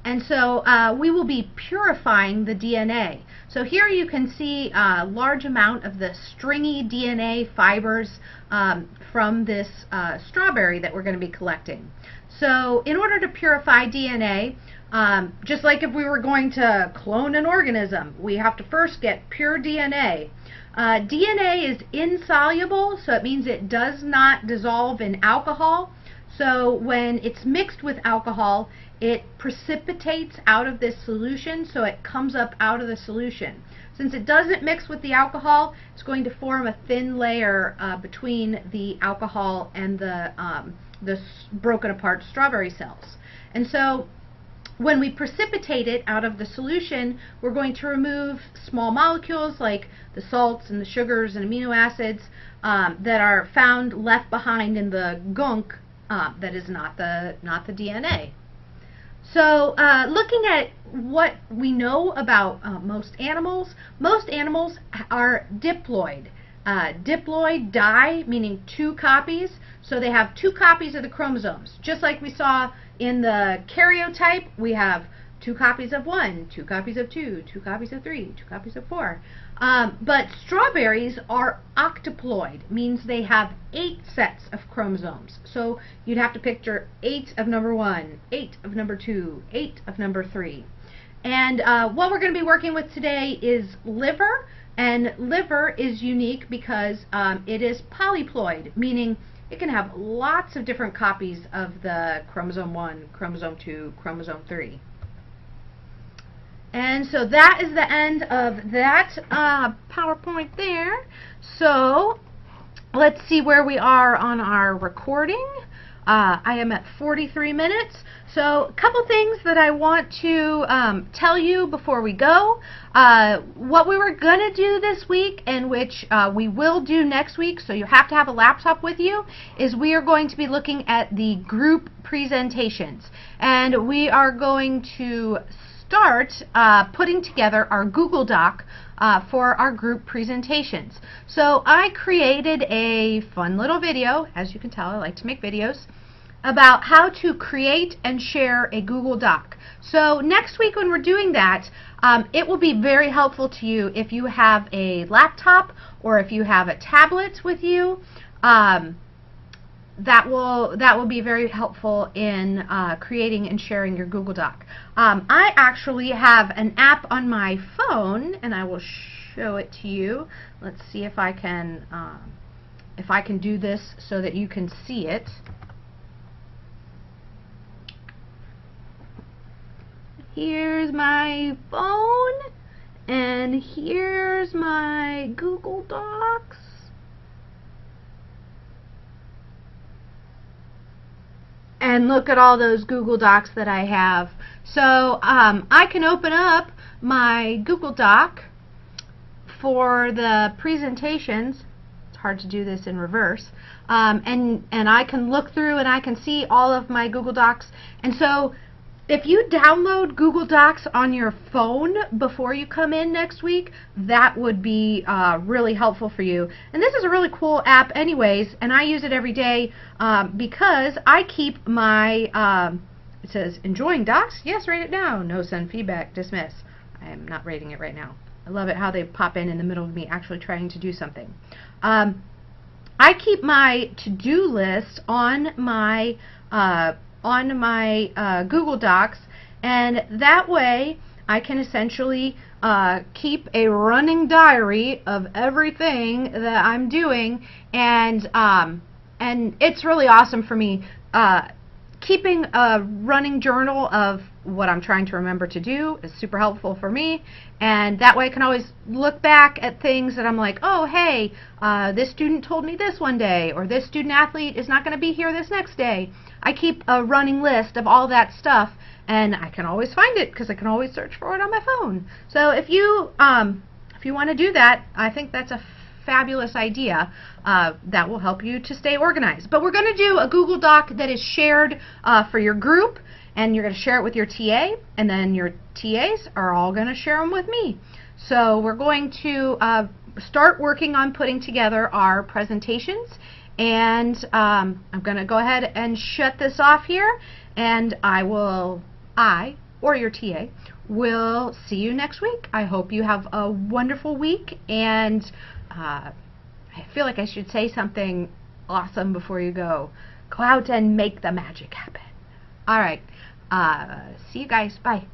And so we will be purifying the DNA. So here you can see a large amount of the stringy DNA fibers from this strawberry that we're going to be collecting. So in order to purify DNA, just like if we were going to clone an organism, we have to first get pure DNA. DNA is insoluble, so it means it does not dissolve in alcohol. So when it's mixed with alcohol, it precipitates out of this solution, so it comes up out of the solution. Since it doesn't mix with the alcohol, it's going to form a thin layer between the alcohol and the broken apart strawberry cells. And so when we precipitate it out of the solution, we're going to remove small molecules like the salts and the sugars and amino acids that are found left behind in the gunk that is not the DNA. So looking at what we know about most animals are diploid. Diploid, di, meaning two copies, so they have two copies of the chromosomes. Just like we saw in the karyotype, we have two copies of 1, two copies of 2, two copies of 3, two copies of 4. But strawberries are octoploid, means they have 8 sets of chromosomes. So you'd have to picture 8 of number 1, 8 of number 2, 8 of number 3. And what we're going to be working with today is liver. And liver is unique because it is polyploid, meaning it can have lots of different copies of the chromosome 1, chromosome 2, chromosome 3. And so that is the end of that PowerPoint there. So let's see where we are on our recording. I am at 43 minutes. So a couple things that I want to tell you before we go. What we were going to do this week, and which we will do next week, so you have to have a laptop with you, is we are going to be looking at the group presentations. And we are going to start putting together our Google Doc for our group presentations. So I created a fun little video, as you can tell I like to make videos, about how to create and share a Google Doc. So next week when we're doing that, it will be very helpful to you if you have a laptop or if you have a tablet with you. That will be very helpful in creating and sharing your Google Doc. I actually have an app on my phone, and I will show it to you. Let's see if I can do this so that you can see it. Here's my phone, and here's my Google Docs. And look at all those Google Docs that I have. So I can open up my Google Doc for the presentations. It's hard to do this in reverse. And I can look through and I can see all of my Google Docs. And so if you download Google Docs on your phone before you come in next week, that would be really helpful for you. And this is a really cool app anyways, and I use it every day because I keep my, it says, enjoying docs? Yes, write it down. No, send feedback, dismiss. I am not rating it right now. I love it how they pop in the middle of me actually trying to do something. I keep my to-do list on my Google Docs, and that way I can essentially keep a running diary of everything that I'm doing, and it's really awesome for me. Keeping a running journal of what I'm trying to remember to do is super helpful for me, and that way I can always look back at things that I'm like, oh hey, this student told me this one day, or this student athlete is not going to be here this next day. I keep a running list of all that stuff, and I can always find it because I can always search for it on my phone. So if you want to do that, I think that's a fabulous idea. That will help you to stay organized. But we're going to do a Google Doc that is shared for your group, and you're going to share it with your TA, and then your TAs are all going to share them with me. So we're going to start working on putting together our presentations, and I'm going to go ahead and shut this off here, and I or your TA. We'll see you next week. I hope you have a wonderful week, and I feel like I should say something awesome before you go. Go out and make the magic happen. All right. See you guys. Bye.